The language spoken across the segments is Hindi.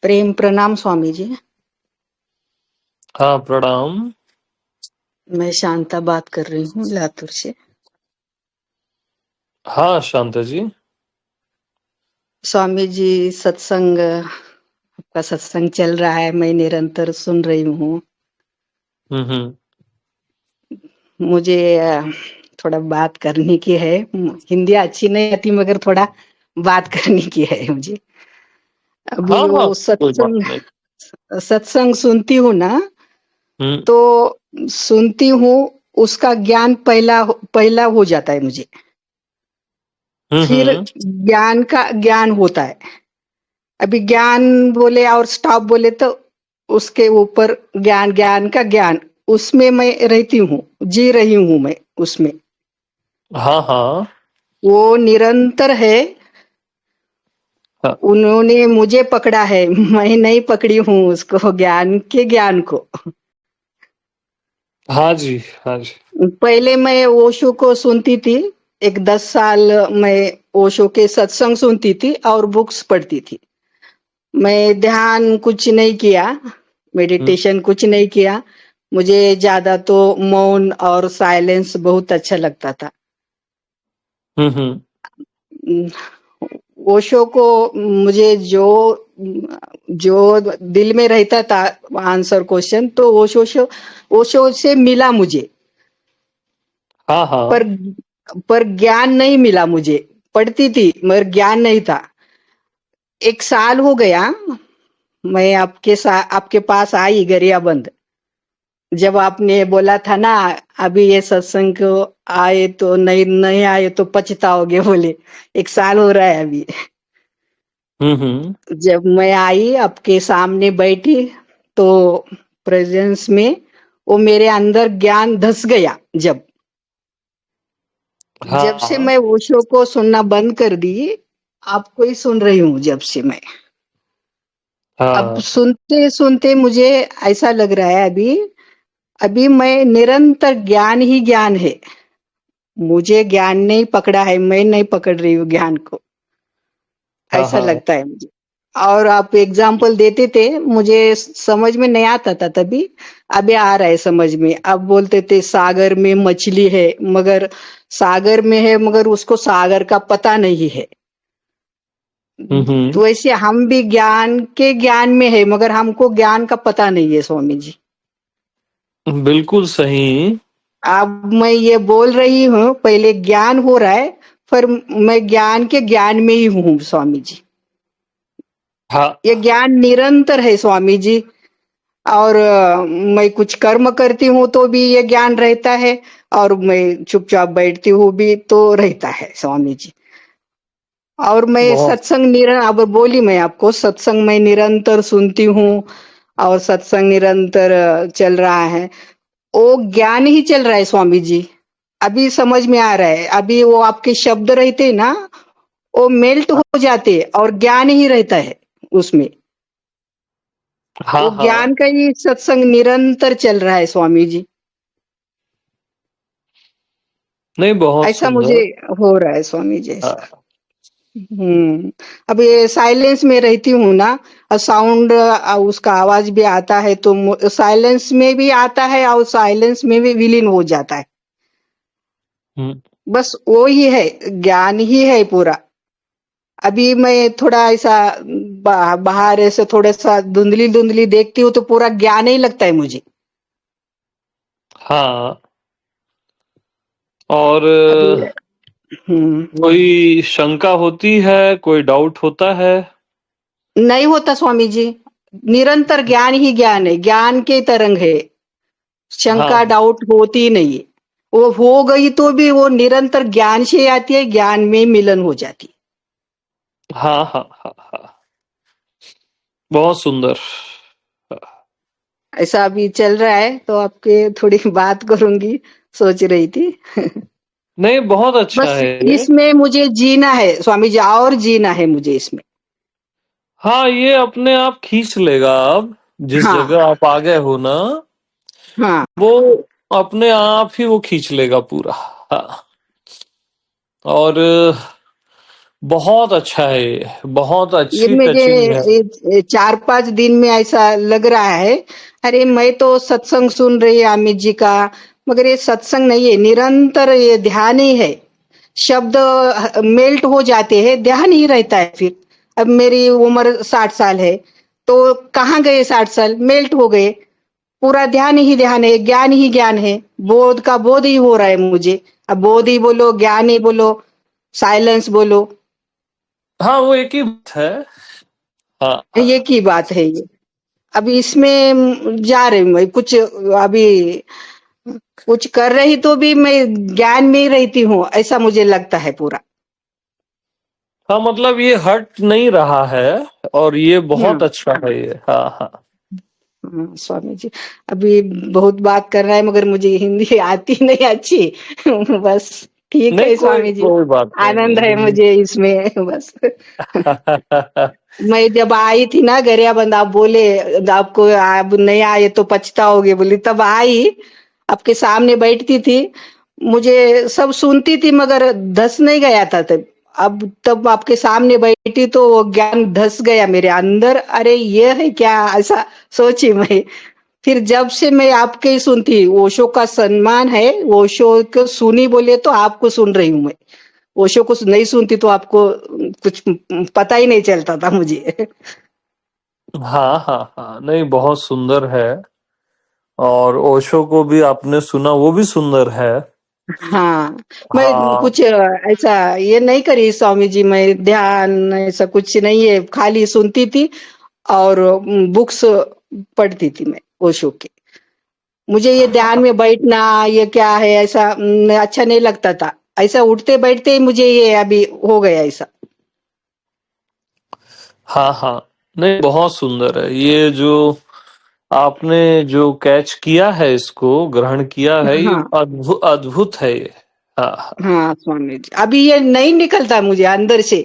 प्रेम प्रणाम स्वामी जी। हाँ, प्रणाम। मैं शांता बात कर रही हूँ लातूर से। हाँ, शांता जी। स्वामी जी, सत्संग आपका सत्संग चल रहा है, मैं निरंतर सुन रही हूँ। हम्म। मुझे थोड़ा बात करनी की है। हिंदी अच्छी नहीं आती मगर थोड़ा बात करनी की है मुझे। अभी हाँ वो हाँ, कोई बात सत्संग नहीं। सत्संग सुनती हूँ ना, हम्म तो सुनती हूँ, उसका ज्ञान पहला पहला हो जाता है मुझे। फिर हम्म। ज्ञान का ज्ञान होता है। अभी ज्ञान बोले और स्टॉप बोले तो उसके ऊपर ज्ञान ज्ञान का ज्ञान, उसमें मैं रहती हूँ, जी रही हूँ मैं उसमें। हाँ हाँ वो निरंतर है। हाँ उन्होंने मुझे पकड़ा है, मैं नहीं पकड़ी हूँ उसको, ज्ञान के ज्ञान को। हाँ जी, हाँ जी। पहले मैं ओशो को सुनती थी। एक 10 साल मैं ओशो के सत्संग सुनती थी और बुक्स पढ़ती थी। मैं ध्यान कुछ नहीं किया, हम्म मेडिटेशन कुछ नहीं किया। मुझे ज्यादा तो मौन और साइलेंस बहुत अच्छा लगता था। हम्म। उम, ओशो को मुझे जो जो दिल में रहता था आंसर क्वेश्चन, तो ओशो से मिला मुझे। हाँ पर हाँ। पर ज्ञान नहीं मिला मुझे। पढ़ती थी मगर ज्ञान नहीं था। 1 साल हो गया, मैं आपके पास आई गरियाबंद। जब आपने बोला था ना, अभी ये सत्संग को आए तो नहीं, नहीं आए तो पछताओगे बोले। 1 साल हो रहा है अभी। हम्म। जब मैं आई आपके सामने बैठी, तो प्रेजेंस में वो मेरे अंदर ज्ञान धस गया। जब से हाँ मैं ओशो को सुनना बंद कर दी, आपको ही सुन रही हूँ जब से मैं। अब हाँ सुनते सुनते मुझे ऐसा लग रहा है, अभी अभी मैं निरंतर ज्ञान ही ज्ञान है। मुझे ज्ञान नहीं पकड़ा है, मैं नहीं पकड़ रही हूँ ज्ञान को, हाँ ऐसा हाँ। लगता है मुझे। और आप एग्जाम्पल देते थे, मुझे समझ में नहीं आता था तभी। अभी आ रहा है समझ में। अब बोलते थे सागर में मछली है, मगर सागर में है मगर उसको सागर का पता नहीं है। हम्म। तो ऐसे हम भी ज्ञान के ज्ञान में है मगर हमको ज्ञान का पता नहीं है स्वामी जी। बिल्कुल सही। अब मैं ये बोल रही हूँ, पहले ज्ञान हो रहा है, पर मैं ज्ञान के ज्ञान में ही हूँ स्वामी जी। हाँ ये ज्ञान निरंतर है स्वामी जी। और मैं कुछ कर्म करती हूँ तो भी ये ज्ञान रहता है, और मैं चुपचाप बैठती हूँ भी तो रहता है स्वामी जी। और मैं बहुत। सत्संग अब बोली मैं आपको, सत्संग मैं निरंतर सुनती हूँ और सत्संग निरंतर चल रहा है। वो ज्ञान ही चल रहा है स्वामी जी। अभी समझ में आ रहा है। अभी वो आपके शब्द रहते ना, वो मेल्ट हो जाते और ज्ञान ही रहता है उसमें। हाँ वो हाँ। ज्ञान का ही सत्संग निरंतर चल रहा है स्वामी जी। नहीं, बहुत ऐसा मुझे सुंदर। हो रहा है स्वामी जी, ऐसा। हाँ। अब ये साइलेंस में रहती हूँ ना, और साउंड उसका आवाज भी आता है तो साइलेंस में भी आता है और साइलेंस में भी विलीन हो जाता है। हम्म बस वो ही है, ज्ञान ही है पूरा। अभी मैं थोड़ा ऐसा बाहर ऐसे थोड़ा सा धुंधली धुंधली देखती हूँ तो पूरा ज्ञान ही लगता है मुझे। हाँ। और अभी हम्म कोई शंका होती है, कोई डाउट होता है? नहीं होता स्वामी जी। निरंतर ज्ञान ही ज्ञान है, ज्ञान के तरंग है। हाँ शंका डाउट होती ही नहीं है। वो हो गई तो भी वो निरंतर ज्ञान से आती है, ज्ञान में मिलन हो जाती है। हाँ हाँ हाँ हाँ। बहुत सुंदर। ऐसा अभी चल रहा है तो आपके थोड़ी बात करूंगी, सोच रही थी। नहीं, बहुत अच्छा बस है ये। इसमें मुझे जीना है स्वामी जी, और जीना है मुझे इसमें। हाँ, ये अपने आप खींच लेगा। अब जिस हाँ जगह आप आ गए हो ना, हाँ। वो अपने आप ही वो खींच लेगा पूरा। हाँ। और बहुत अच्छा है ये, बहुत ये अच्छी मुझे टचिंग है। 4-5 दिन में ऐसा लग रहा है, अरे मैं तो सत्संग सुन रही अमित जी का, मगर ये सत्संग नहीं है, निरंतर ये ध्यान ही है। शब्द मेल्ट हो जाते हैं, ध्यान ही रहता है फिर। अब मेरी उम्र 60 साल है, तो कहाँ गए 60 साल, मेल्ट हो गए। पूरा ध्यान ही ध्यान है, ज्ञान ही ज्ञान है, बोध का बोध ही हो रहा है मुझे। अब बोध ही बोलो, ज्ञान ही बोलो, साइलेंस बोलो, हाँ, वो एक ही बात है। हाँ, ये हाँ। की बात है ये। अभी इसमें जा रही हूँ मैं कुछ, अभी कुछ कर रही तो भी मैं ज्ञान में ही रहती हूँ, ऐसा मुझे लगता है पूरा। हाँ, मतलब ये हट नहीं रहा है और ये बहुत हाँ, अच्छा है ये। हाँ, हाँ। हाँ, स्वामी जी। अभी बहुत बात कर रहा है, मगर मुझे हिंदी आती नहीं अच्छी। बस ठीक नहीं, है कोई स्वामी जी, कोई बात नहीं, आनंद है नहीं। मुझे इसमें। बस मैं जब आई थी ना गरियाबंद, आप बोले आपको अब नहीं आए तो पछताओगे बोली, तब आई, आपके सामने बैठती थी, मुझे सब सुनती थी मगर धस नहीं गया था तब। अब तब आपके सामने बैठी तो वो ज्ञान धस गया मेरे अंदर, अरे ये है क्या, ऐसा सोची मैं। फिर जब से मैं आपके ही सुनती, ओशो का सम्मान है, ओशो को सुनी बोले तो आपको सुन रही हूँ मैं। ओशो को नहीं सुनती तो आपको कुछ पता ही नहीं चलता था मुझे। हाँ, हाँ, हाँ। नहीं, बहुत सुंदर है। और ओशो को भी आपने सुना, वो भी सुंदर है। हाँ, मैं हाँ, कुछ ऐसा ये नहीं करी स्वामी जी, मैं ध्यान ऐसा कुछ नहीं है, खाली सुनती थी और बुक्स पढ़ती थी मैं ओशो के। मुझे ये ध्यान में बैठना ये क्या है ऐसा अच्छा नहीं लगता था। ऐसा उठते बैठते ही मुझे ये अभी हो गया ऐसा। हाँ, हाँ। नहीं, बहुत सुंदर है ये जो आपने जो कैच किया है, इसको ग्रहण किया है, ये हाँ, अद्भुत अद्भुत है ये। हाँ, हाँ स्वामी जी, अभी ये नहीं निकलता मुझे अंदर से,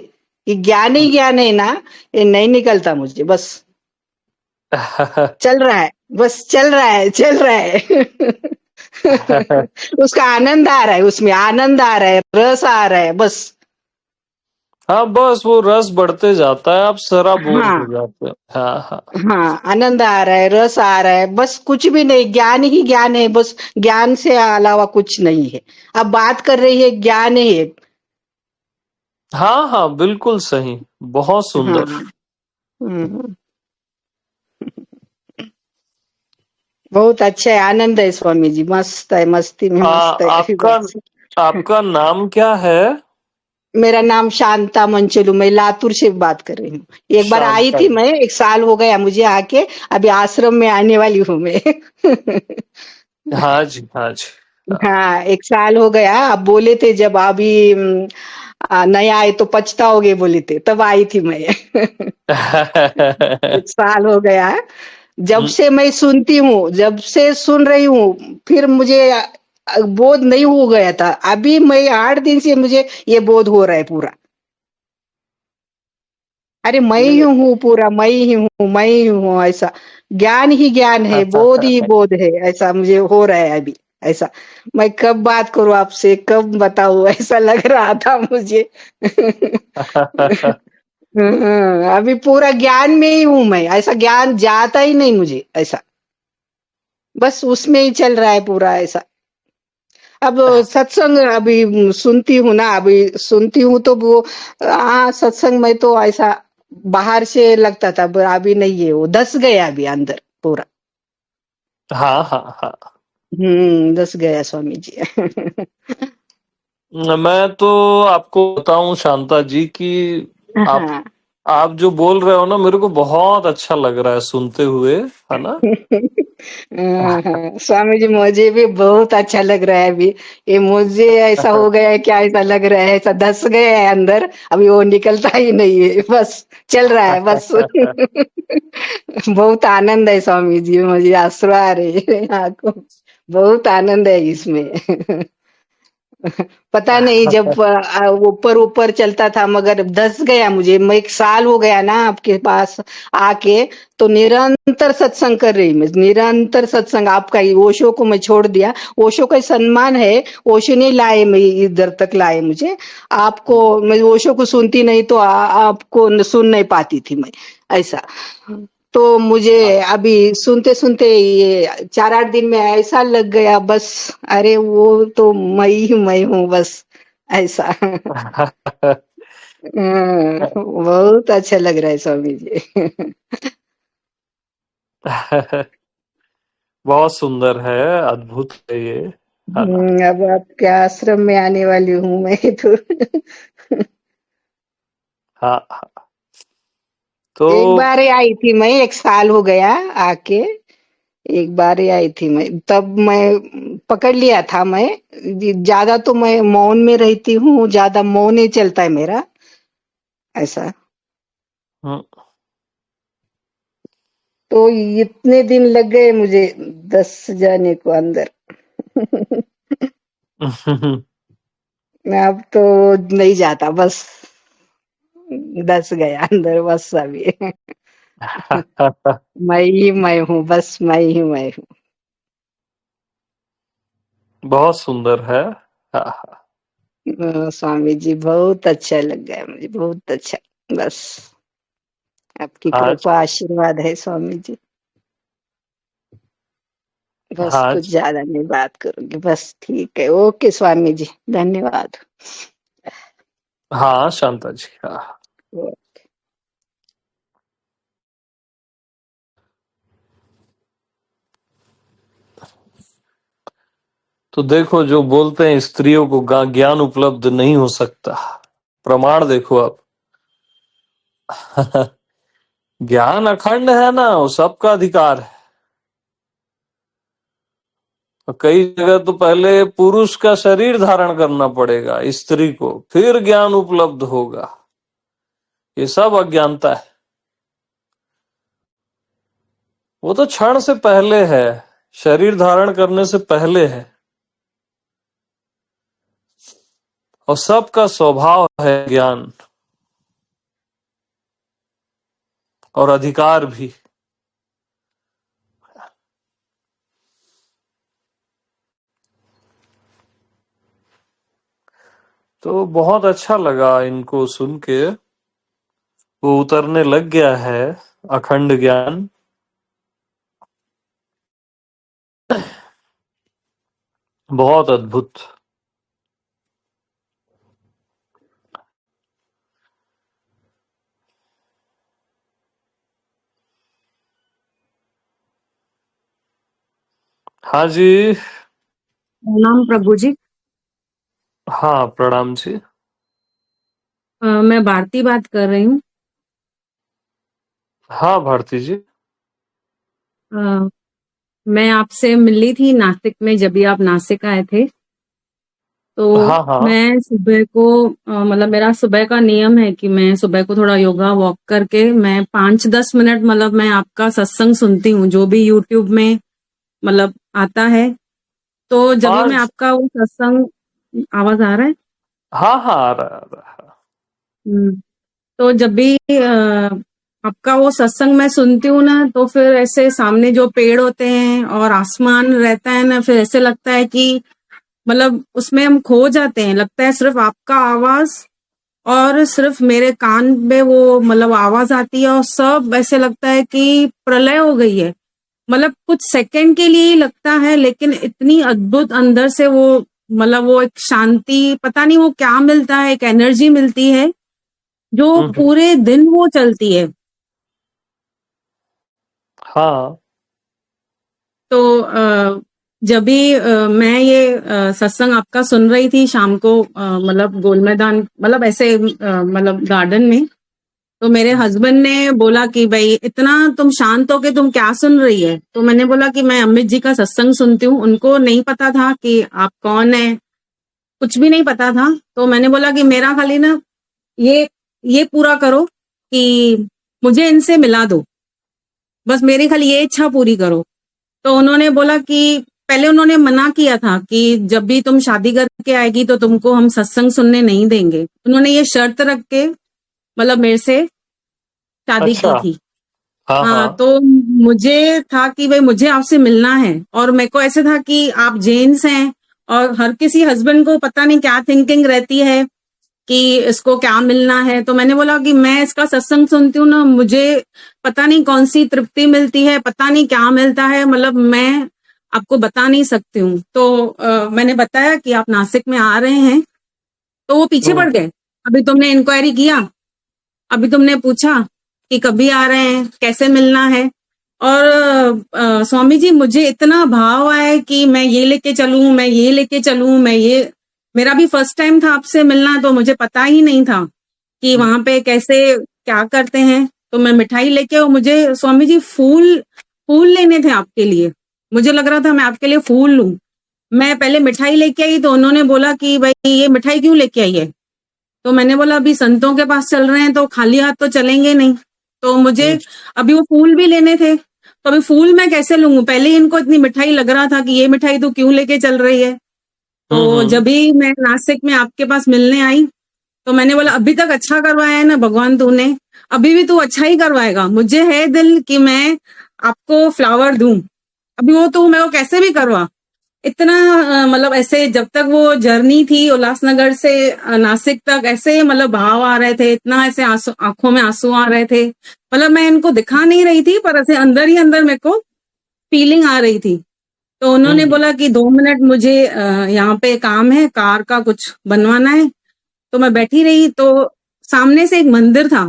ये ज्ञान ही ज्ञान है ना, ये नहीं निकलता मुझे, बस हाँ। चल रहा है, बस चल रहा है, चल रहा है। उसका आनंद आ रहा है, उसमें आनंद आ रहा है, रस आ रहा है, बस। हाँ, बस वो रस बढ़ते जाता है, आप सराबोर हो हाँ, जाते हैं। हाँ, हाँ। हाँ, आनंद आ रहा है, रस आ रहा है, बस कुछ भी नहीं, ज्ञान ही ज्ञान है, बस ज्ञान से अलावा कुछ नहीं है। अब बात कर रही है ज्ञान ही है। हाँ, हाँ, बिल्कुल सही। बहुत हाँ, सुंदर। हम्म, बहुत अच्छा है, आनंद है स्वामी जी, मस्त है, मस्ती में आ, मस्त है। आपका बस आपका नाम क्या है? मेरा नाम शांता मंचलू, मैं लातूर से बात कर रही हूँ। एक बार आई शांता थी जी। मैं, 1 साल हो गया मुझे आके, अभी आश्रम में आने वाली हूँ मैं। हाँ जी, हाँ जी। हाँ, 1 साल हो गया। आप बोले थे जब अभी नहीं आए तो पछताओगे बोले थे, तब आई थी मैं। हाँ। 1 साल हो गया। जब हम्म, से मैं सुनती हूँ, जब से सुन रही हूँ, फिर मुझे बोध नहीं हो गया था, अभी मैं 8 दिन से मुझे ये बोध हो रहा है पूरा। अरे मैं ही नहीं। हूँ पूरा, मैं ही हूँ, मैं ही हूँ, ऐसा ज्ञान ही ज्ञान है, बोध ही बोध है, ऐसा मुझे हो रहा है अभी। ऐसा मैं कब बात करूं आपसे, कब बताऊं, ऐसा लग रहा था मुझे। अभी पूरा ज्ञान में ही हूं मैं, ऐसा ज्ञान जाता ही नहीं मुझे, ऐसा बस उसमें ही चल रहा है पूरा ऐसा। अब सत्संग अभी सुनती हूँ ना, अभी सुनती हूँ तो वो हाँ, सत्संग में तो ऐसा बाहर से लगता था, अभी नहीं है, वो धस गया अभी अंदर पूरा। हाँ, हाँ, हाँ। धस गया स्वामी जी। मैं तो आपको बताऊं शांता जी कि आप हाँ। आप जो बोल रहे हो ना, मेरे को बहुत अच्छा लग रहा है सुनते हुए, है ना? हाँ, हाँ, स्वामी जी मुझे भी बहुत अच्छा लग रहा है अभी। ये मुझे ऐसा हो गया है, क्या ऐसा लग रहा है, ऐसा धस गया है अंदर, अभी वो निकलता ही नहीं है, बस चल रहा है बस। बहुत आनंद है स्वामी जी, मुझे आंसू आ रहे हैं आंखों, बहुत आनंद है इसमें। पता नहीं, जब ऊपर ऊपर चलता था, मगर धस गया मुझे। मैं 1 साल हो गया ना आपके पास आके, तो निरंतर सत्संग कर रही मैं, निरंतर सत्संग आपका। ये ओशो को मैं छोड़ दिया, ओशो का सम्मान है, ओशो नहीं लाए, मैं इधर तक लाए मुझे। आपको मैं ओशो को सुनती नहीं तो आपको सुन नहीं पाती थी मैं, ऐसा। तो मुझे अभी सुनते सुनते ये 4-8 दिन में ऐसा लग गया बस, अरे वो तो मैं हूँ बस, ऐसा। बहुत अच्छा लग रहा है स्वामी जी। बहुत सुंदर है, अद्भुत है ये, है ना? अब आपके आश्रम में आने वाली हूँ मैं तो। हाँ हाँ। तो एक बार ही आई थी मैं, 1 साल हो गया आके, एक बार ही आई थी मैं, तब मैं पकड़ लिया था मैं। ज्यादा तो मैं मौन में रहती हूँ, ज्यादा मौन ही चलता है मेरा, ऐसा। हम्म, तो इतने दिन लग गए मुझे 10 जाने को अंदर। अब तो नहीं जाता बस, 10 गया अंदर बस अभी। मैं ही मैं हूँ, बस मैं ही मैं हूँ। बहुत सुंदर है। हाँ हाँ। स्वामी जी बहुत अच्छा लग गया मुझे, बहुत अच्छा। बस आपकी हाँ जी, कृपा आशीर्वाद है स्वामी जी। बस हाँ कुछ जी, ज्यादा नहीं बात करूंगी, बस ठीक है, ओके स्वामी जी, धन्यवाद। हाँ शांता जी, हाँ। तो देखो, जो बोलते हैं स्त्रियों को ज्ञान उपलब्ध नहीं हो सकता, प्रमाण देखो आप। ज्ञान अखंड है ना, वो सबका अधिकार है। और कई जगह तो पहले पुरुष का शरीर धारण करना पड़ेगा स्त्री को, फिर ज्ञान उपलब्ध होगा। ये सब अज्ञानता है। वो तो क्षण से पहले है, शरीर धारण करने से पहले है। और सबका स्वभाव है ज्ञान, और अधिकार भी। तो बहुत अच्छा लगा इनको सुन के। वो उतरने लग गया है, अखंड ज्ञान। बहुत अद्भुत। हाँ जी। प्रणाम प्रभु जी। हाँ प्रणाम जी। मैं भारती बात कर रही हूँ। हाँ भारती जी। अ, मैं आपसे मिली थी नासिक में, जब भी आप नासिक आए थे। तो हाँ हाँ। मैं सुबह को मतलब मेरा सुबह का नियम है कि मैं सुबह को थोड़ा योगा वॉक करके मैं 5-10 मिनट मतलब मैं आपका सत्संग सुनती हूँ, जो भी यूट्यूब में मतलब आता है। तो जब भी मैं पांच। आपका वो सत्संग, आवाज आ रहा है? हाँ हाँ, आ रहा है, आ रहा है। हम्म। तो जब भी आपका वो सत्संग मैं सुनती हूँ ना, तो फिर ऐसे सामने जो पेड़ होते हैं और आसमान रहता है ना, फिर ऐसे लगता है कि मतलब उसमें हम खो जाते हैं। लगता है सिर्फ आपका आवाज और सिर्फ मेरे कान में वो मतलब आवाज आती है, और सब ऐसे लगता है कि प्रलय हो गई है। मतलब कुछ सेकंड के लिए ही लगता है, लेकिन इतनी अद्भुत अंदर से वो मतलब वो एक शांति, पता नहीं वो क्या मिलता है, एक एनर्जी मिलती है जो हम्म। पूरे दिन वो चलती है। हाँ। तो जब भी मैं ये सत्संग आपका सुन रही थी शाम को, मतलब गोल मैदान, मतलब ऐसे मतलब गार्डन में, तो मेरे हस्बैंड ने बोला कि भाई इतना तुम शांत हो के तुम क्या सुन रही है? तो मैंने बोला कि मैं अमित जी का सत्संग सुनती हूँ। उनको नहीं पता था कि आप कौन है, कुछ भी नहीं पता था। तो मैंने बोला कि मेरा खाली ना ये पूरा करो कि मुझे इनसे मिला दो, बस मेरी खाली ये इच्छा पूरी करो। तो उन्होंने बोला कि पहले उन्होंने मना किया था कि जब भी तुम शादी करके आएगी तो तुमको हम सत्संग सुनने नहीं देंगे। उन्होंने ये शर्त रख के मतलब मेरे से शादी अच्छा। की थी। हाँ हाँ, हाँ। तो मुझे था कि भाई मुझे आपसे मिलना है, और मेरे को ऐसे था कि आप जेंट्स हैं और हर किसी हस्बैंड को पता नहीं क्या थिंकिंग रहती है कि इसको क्या मिलना है। तो मैंने बोला कि मैं इसका सत्संग सुनती हूँ ना, मुझे पता नहीं कौन सी तृप्ति मिलती है, पता नहीं क्या मिलता है, मतलब मैं आपको बता नहीं सकती हूँ। तो मैंने बताया कि आप नासिक में आ रहे हैं, तो वो पीछे हम्म पड़ गए। अभी तुमने इंक्वायरी किया, अभी तुमने पूछा कि कभी आ रहे हैं, कैसे मिलना है। और स्वामी जी मुझे इतना भाव आया कि मैं ये लेके चलूं, मैं ये लेके चलूं, मैं ये, मेरा भी फर्स्ट टाइम था आपसे मिलना, तो मुझे पता ही नहीं था कि वहां पे कैसे क्या करते हैं। तो मैं मिठाई लेके, और मुझे स्वामी जी फूल फूल लेने थे आपके लिए। मुझे लग रहा था मैं आपके लिए फूल लूं। मैं पहले मिठाई लेके आई, तो उन्होंने बोला कि भाई ये मिठाई क्यों लेके आई है। तो मैंने बोला अभी संतों के पास चल रहे हैं तो खाली हाथ तो चलेंगे नहीं, तो मुझे हम्म अभी वो फूल भी लेने थे। तो अभी फूल मैं कैसे लूंगी, पहले ही इनको इतनी मिठाई लग रहा था कि ये मिठाई तू क्यों लेके चल रही है। तो हम्म। जब भी मैं नासिक में आपके पास मिलने आई, तो मैंने बोला अभी तक अच्छा करवाया है ना भगवान तूने, अभी भी तू अच्छा ही करवाएगा। मुझे है दिल कि मैं आपको फ्लावर दूं, अभी वो तू मैं वो कैसे भी करवा। इतना मतलब ऐसे जब तक वो जर्नी थी उल्लासनगर से नासिक तक, ऐसे मतलब भाव आ रहे थे, इतना ऐसे आंसू, आंखों में आंसू आ रहे थे। मतलब मैं इनको दिखा नहीं रही थी, पर ऐसे अंदर ही अंदर मेरे को फीलिंग आ रही थी। तो उन्होंने हम्म बोला कि 2 मिनट मुझे यहाँ पे काम है, कार का कुछ बनवाना है। तो मैं बैठी रही, तो सामने से एक मंदिर था।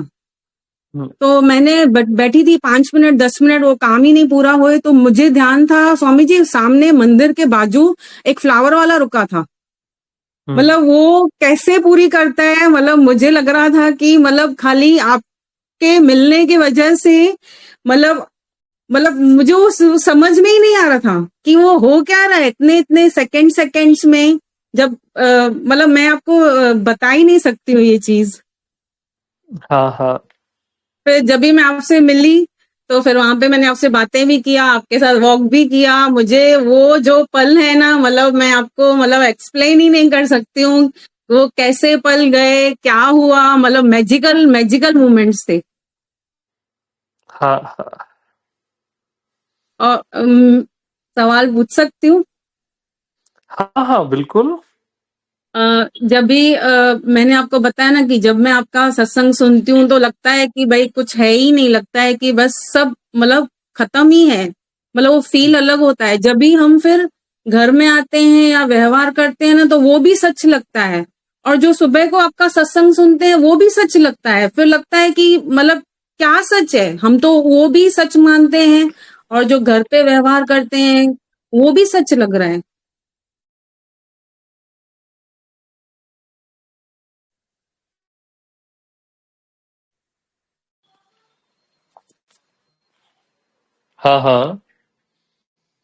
हम्म। तो मैंने बैठी थी 5 मिनट 10 मिनट, वो काम ही नहीं पूरा हुए। तो मुझे ध्यान था स्वामी जी सामने मंदिर के बाजू एक फ्लावर वाला रुका था, हम्म। मतलब वो कैसे पूरी करता है। मतलब मुझे लग रहा था कि मतलब खाली आपके मिलने की वजह से, मतलब मुझे वो समझ में ही नहीं आ रहा था कि वो हो क्या रहा है इतने इतने सेकंड्स में। जब मतलब मैं आपको बता ही नहीं सकती हूँ ये चीज। हाँ हाँ। फिर जब भी मैं आपसे मिली, तो फिर वहां पे मैंने आपसे बातें भी किया, आपके साथ वॉक भी किया। मुझे वो जो पल है ना, मतलब मैं आपको मतलब एक्सप्लेन ही नहीं कर सकती हूँ वो कैसे पल गए, क्या हुआ, मतलब मैजिकल मैजिकल मोमेंट्स थे। हाँ हाँ। और सवाल पूछ सकती हूँ। हाँ हाँ बिल्कुल। जब भी मैंने आपको बताया ना कि जब मैं आपका सत्संग सुनती हूँ तो लगता है कि भाई कुछ है ही नहीं, लगता है कि बस सब मतलब खत्म ही है। मतलब वो फील अलग होता है जब भी हम फिर घर में आते हैं या व्यवहार करते हैं ना, तो वो भी सच लगता है। और जो सुबह को आपका सत्संग सुनते हैं वो भी सच लगता है। फिर लगता है कि मतलब क्या सच है, हम तो वो भी सच मानते हैं, और जो घर पे व्यवहार करते हैं वो भी सच लग रहा है। हाँ हाँ।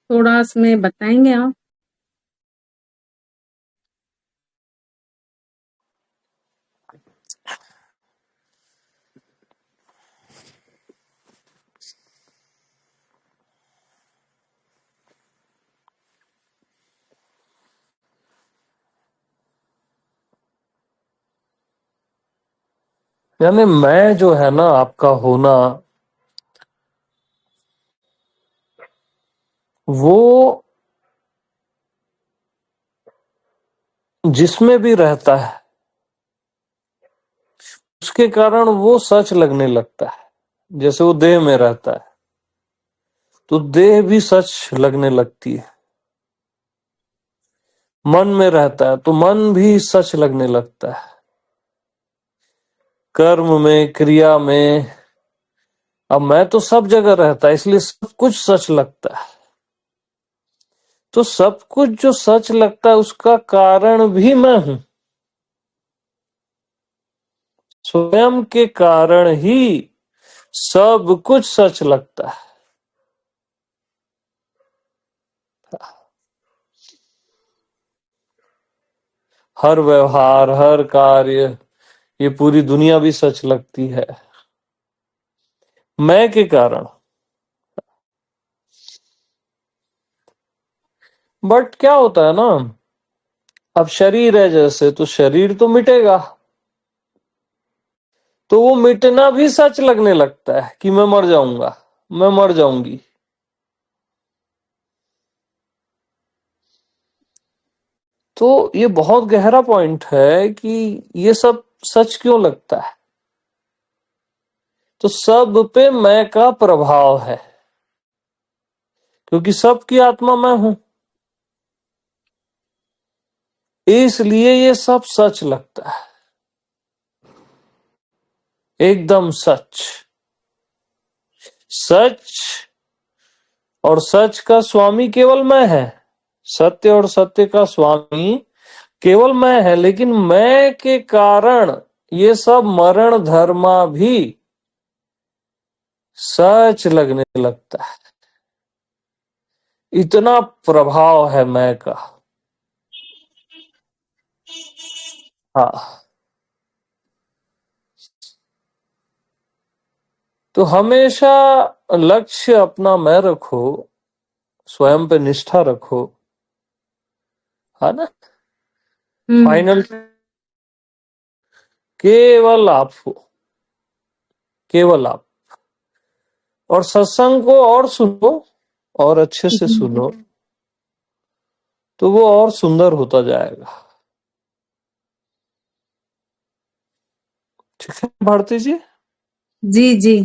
थोड़ा इसमें बताएंगे आप। यानी मैं जो है ना आपका होना, वो जिसमें भी रहता है उसके कारण वो सच लगने लगता है। जैसे वो देह में रहता है तो देह भी सच लगने लगती है, मन में रहता है तो मन भी सच लगने लगता है, कर्म में, क्रिया में। अब मैं तो सब जगह रहता है इसलिए सब कुछ सच लगता है। तो सब कुछ जो सच लगता है उसका कारण भी मैं हूं। स्वयं के कारण ही सब कुछ सच लगता है। हर व्यवहार, हर कार्य, ये पूरी दुनिया भी सच लगती है मैं के कारण। बट क्या होता है ना, अब शरीर है जैसे, तो शरीर तो मिटेगा, तो वो मिटना भी सच लगने लगता है कि मैं मर जाऊंगा, मैं मर जाऊंगी। तो ये बहुत गहरा पॉइंट है कि ये सब सच क्यों लगता है। तो सब पे मैं का प्रभाव है, क्योंकि सबकी आत्मा मैं हूं, इसलिए ये सब सच लगता है, एकदम सच। सच और सच का स्वामी केवल मैं है, सत्य और सत्य का स्वामी केवल मैं है, लेकिन मैं के कारण ये सब मरण धर्मा भी सच लगने लगता है। इतना प्रभाव है मैं का। हाँ, तो हमेशा लक्ष्य अपना मैं रखो, स्वयं पे निष्ठा रखो, है ना। फाइनल केवल आप हो, केवल आप। और सत्संग को और सुनो, और अच्छे से सुनो, तो वो और सुंदर होता जाएगा। ठीक है भारती जी। जी जी।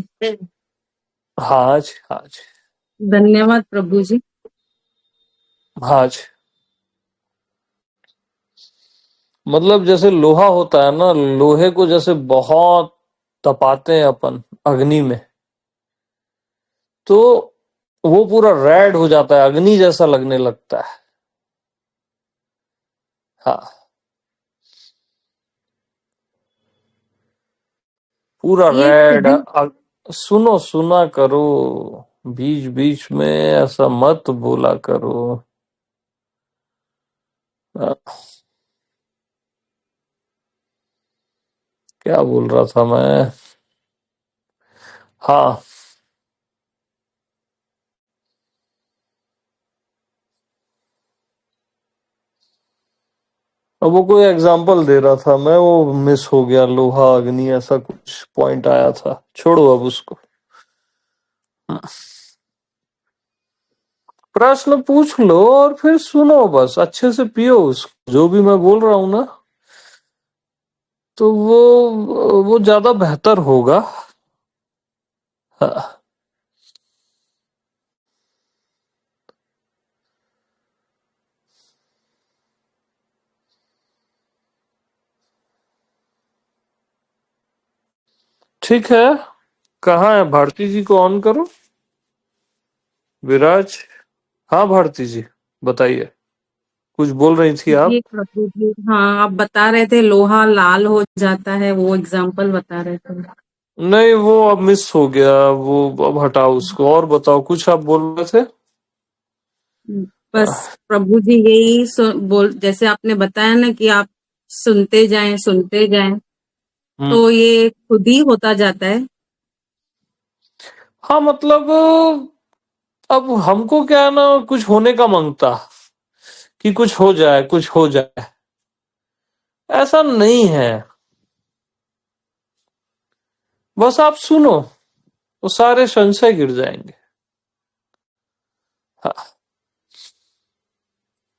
हाँ जी, हाँ जी, धन्यवाद प्रभु जी। हाँ जी। मतलब जैसे लोहा होता है ना, लोहे को जैसे बहुत तपाते हैं अपन अग्नि में, तो वो पूरा रेड हो जाता है, अग्नि जैसा लगने लगता है। हाँ, पूरा ये रेड। खुदी सुनो, सुना करो, बीच बीच में ऐसा मत बोला करो। अ, क्या बोल रहा था मैं। हाँ, अब वो कोई एग्जांपल दे रहा था मैं, वो मिस हो गया, लोहा अग्नि ऐसा कुछ पॉइंट आया था, छोड़ो अब उसको। प्रश्न पूछ लो और फिर सुनो, बस अच्छे से पियो उसको, जो भी मैं बोल रहा हूं ना, तो वो ज्यादा बेहतर होगा। हाँ, ठीक है। कहाँ है भारती जी, को ऑन करो। विराज। हाँ भारती जी, बताइए, कुछ बोल रही थी आप। जी प्रभु जी, हाँ आप बता रहे थे लोहा लाल हो जाता है, वो एग्जाम्पल बता रहे थे। नहीं, वो अब मिस हो गया, वो अब हटाओ उसको, और बताओ, कुछ आप बोल रहे थे। बस प्रभु जी यही बोल, जैसे आपने बताया ना कि आप सुनते जाएं, हम्म। तो ये खुद ही होता जाता है। हाँ, मतलब अब हमको क्या है ना, कुछ होने का मांगता, कि कुछ हो जाए, कुछ हो जाए, ऐसा नहीं है। बस आप सुनो, वो सारे संशय गिर जाएंगे। हाँ,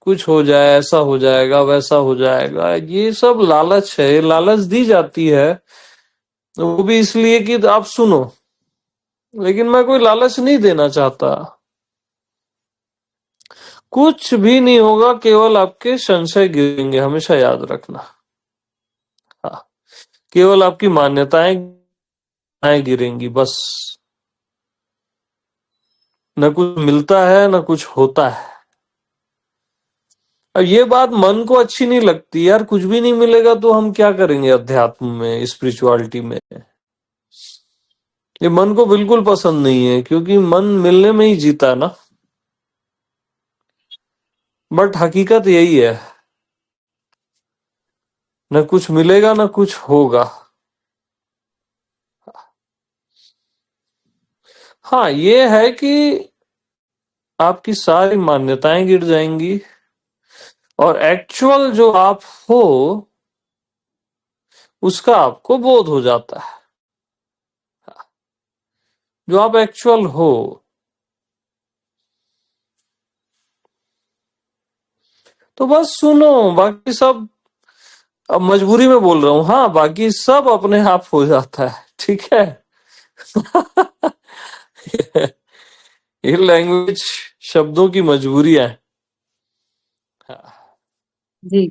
कुछ हो जाए, ऐसा हो जाएगा, वैसा हो जाएगा, ये सब लालच है, ये लालच दी जाती है, वो भी इसलिए कि आप सुनो। लेकिन मैं कोई लालच नहीं देना चाहता। कुछ भी नहीं होगा, केवल आपके संशय गिरेंगे, हमेशा याद रखना। हाँ, केवल आपकी मान्यताएं गिरेंगी बस। न कुछ मिलता है, न कुछ होता है। अब ये बात मन को अच्छी नहीं लगती यार, कुछ भी नहीं मिलेगा तो हम क्या करेंगे अध्यात्म में, स्पिरिचुअलिटी में। ये मन को बिल्कुल पसंद नहीं है, क्योंकि मन मिलने में ही जीता है ना। बट हकीकत यही है, न कुछ मिलेगा न कुछ होगा। हाँ, ये है कि आपकी सारी मान्यताएं गिर जाएंगी, और एक्चुअल जो आप हो उसका आपको बोध हो जाता है, जो आप एक्चुअल हो। तो बस सुनो, बाकी सब अब मजबूरी में बोल रहा हूं, हाँ बाकी सब अपने आप हो जाता है, ठीक है। ये लैंग्वेज शब्दों की मजबूरियां हैं। जी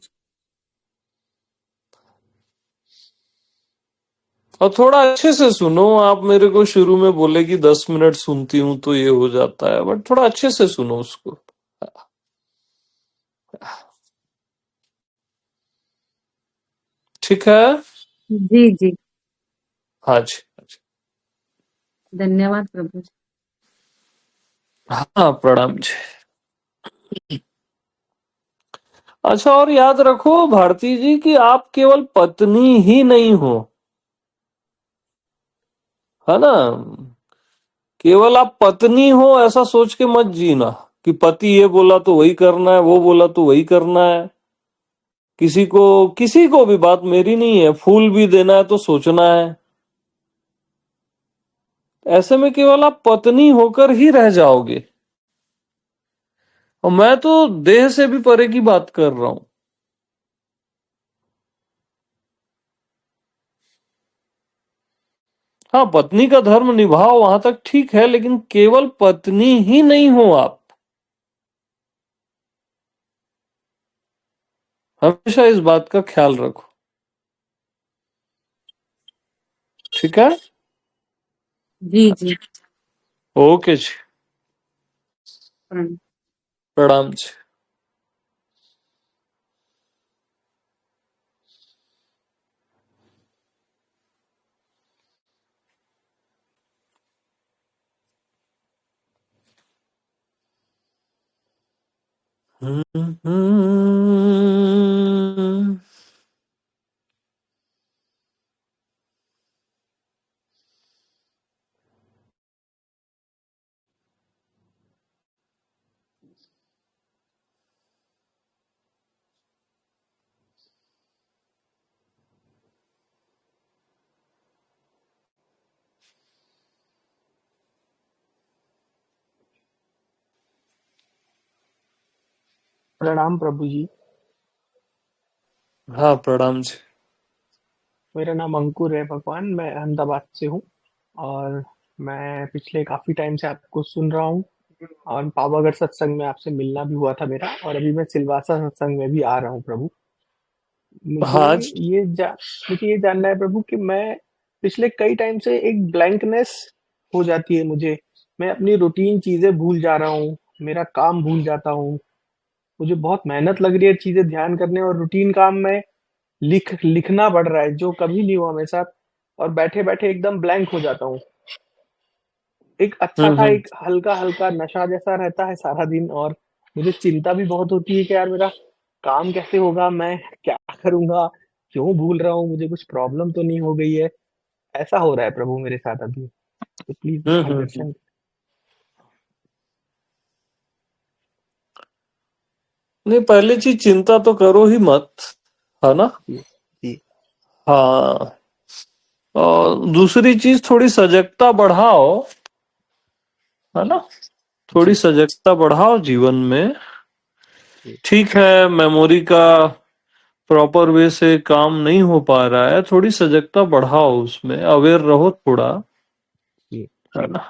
और थोड़ा अच्छे से सुनो, आप मेरे को शुरू में बोले कि 10 मिनट सुनती हूं तो ये हो जाता है, बट थोड़ा अच्छे से सुनो उसको। ठीक है। जी जी। हाँ जी, हाँ जी। धन्यवाद प्रभु जी। हाँ, प्रणाम जी। अच्छा, और याद रखो भारती जी कि आप केवल पत्नी ही नहीं हो, है ना। केवल आप पत्नी हो ऐसा सोच के मत जीना कि पति ये बोला तो वही करना है, वो बोला तो वही करना है। किसी को भी बात मेरी नहीं है, फूल भी देना है तो सोचना है। ऐसे में केवल आप पत्नी होकर ही रह जाओगे। और मैं तो देह से भी परे की बात कर रहा हूं। हाँ, पत्नी का धर्म निभाओ वहां तक ठीक है, लेकिन केवल पत्नी ही नहीं हो आप। हमेशा इस बात का ख्याल रखो, ठीक है। जी जी। ओके जी। प्रणाम। प्रणाम जी। हम्म। प्रणाम प्रभु जी। हाँ, प्रणाम जी। मेरा नाम अंकुर है भगवान, मैं अहमदाबाद से हूँ। और मैं पिछले काफी टाइम से आपको सुन रहा हूँ। और पावागढ़ सत्संग में आपसे मिलना भी हुआ था मेरा, और अभी मैं सिलवासा सत्संग में भी आ रहा हूँ प्रभु। मुझे हाँ जी। ये जा मुझे ये जानना है प्रभु कि मैं पिछले कई टाइम से एक ब्लैंकनेस हो जाती है मुझे। मैं अपनी रूटीन चीजें भूल जा रहा हूँ, मेरा काम भूल जाता हूँ। मुझे बहुत मेहनत लग रही है चीजें ध्यान करने, और रूटीन काम में लिखना पड़ रहा है जो कभी नहीं हुआ मेरे साथ। और बैठे बैठे एकदम ब्लैंक हो जाता हूँ। एक अच्छा था, हम्म। एक हल्का हल्का नशा जैसा रहता है सारा दिन। और मुझे चिंता भी बहुत होती है कि यार मेरा काम कैसे होगा, मैं क्या करूंगा, क्यों भूल रहा हूँ, मुझे कुछ प्रॉब्लम तो नहीं हो गई है। ऐसा हो रहा है प्रभु मेरे साथ अभी, तो प्लीज हम्म। मार्गदर्शन नहीं, पहली चीज चिंता तो करो ही मत, है ना। कीजिए। जी हाँ, और दूसरी चीज थोड़ी सजगता बढ़ाओ, है ना। थोड़ी जी सजगता बढ़ाओ जीवन में। जी ठीक है, मेमोरी का प्रॉपर वे से काम नहीं हो पा रहा है, थोड़ी सजगता बढ़ाओ, उसमें अवेयर रहो थोड़ा, जी है ना।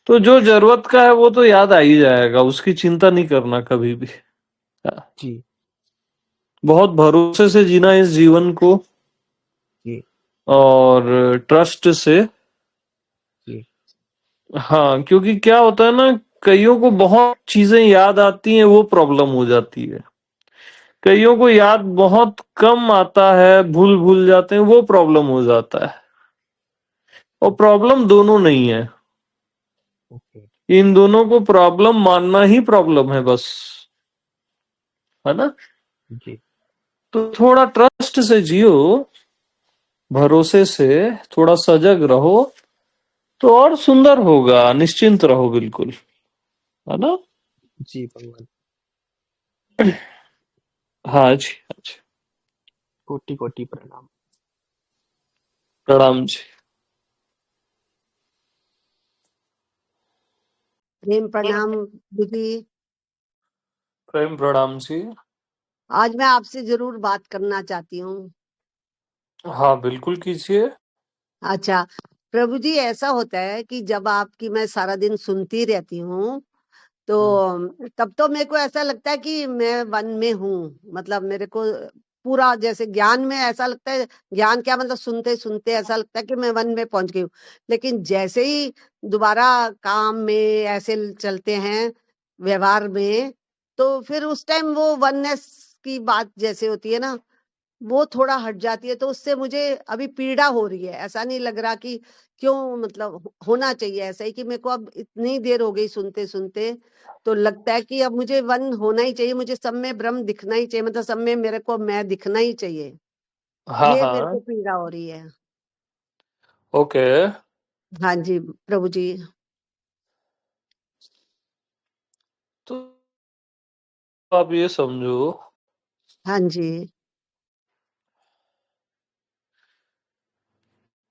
तो जो जरूरत का है वो तो याद आ ही जाएगा, उसकी चिंता नहीं करना कभी भी। हाँ, जी बहुत भरोसे से जीना इस जीवन को, जी और ट्रस्ट से। जी हाँ, क्योंकि क्या होता है ना, कईयों को बहुत चीजें याद आती हैं, वो प्रॉब्लम हो जाती है। कईयों को याद बहुत कम आता है, भूल भूल जाते हैं, वो प्रॉब्लम हो जाता है। और प्रॉब्लम दोनों नहीं है, ओके। इन दोनों को प्रॉब्लम मानना ही प्रॉब्लम है बस, है ना। जी तो थोड़ा ट्रस्ट से जियो, भरोसे से, थोड़ा सजग रहो, तो और सुंदर होगा। निश्चिंत रहो बिल्कुल, है ना। जी भगवान। हाँ जी, हाँ जी। कोटि कोटि प्रणाम। प्रणाम जी। प्रेम प्रणाम दीदी। प्रेम प्रणाम जी। आज मैं आपसे जरूर बात करना चाहती हूँ। हाँ, बिल्कुल कीजिए। अच्छा, प्रभु जी ऐसा होता है कि जब आपकी मैं सारा दिन सुनती रहती हूँ तो तब तो मेरे को ऐसा लगता है कि मैं वन में हूँ। मतलब मेरे को पूरा जैसे ज्ञान में ऐसा लगता है, ज्ञान क्या मतलब सुनते सुनते ऐसा लगता है कि मैं वन में पहुंच गई हूँ। लेकिन जैसे ही दोबारा काम में ऐसे चलते हैं व्यवहार में, तो फिर उस टाइम वो वननेस की बात जैसे होती है ना, वो थोड़ा हट जाती है। तो उससे मुझे अभी पीड़ा हो रही है। ऐसा नहीं लग रहा कि क्यों, मतलब होना चाहिए ऐसा ही कि मेरे को अब इतनी देर हो गई सुनते सुनते, तो लगता है कि अब मुझे वन होना ही चाहिए, मुझे सब में ब्रह्म दिखना ही चाहिए, मतलब सब में मेरे को मैं दिखना ही चाहिए। हाँ, ये मेरे को हाँ। पीड़ा हो रही है। ओके। हाँ जी प्रभु जी। तो आप ये समझो हाँ जी।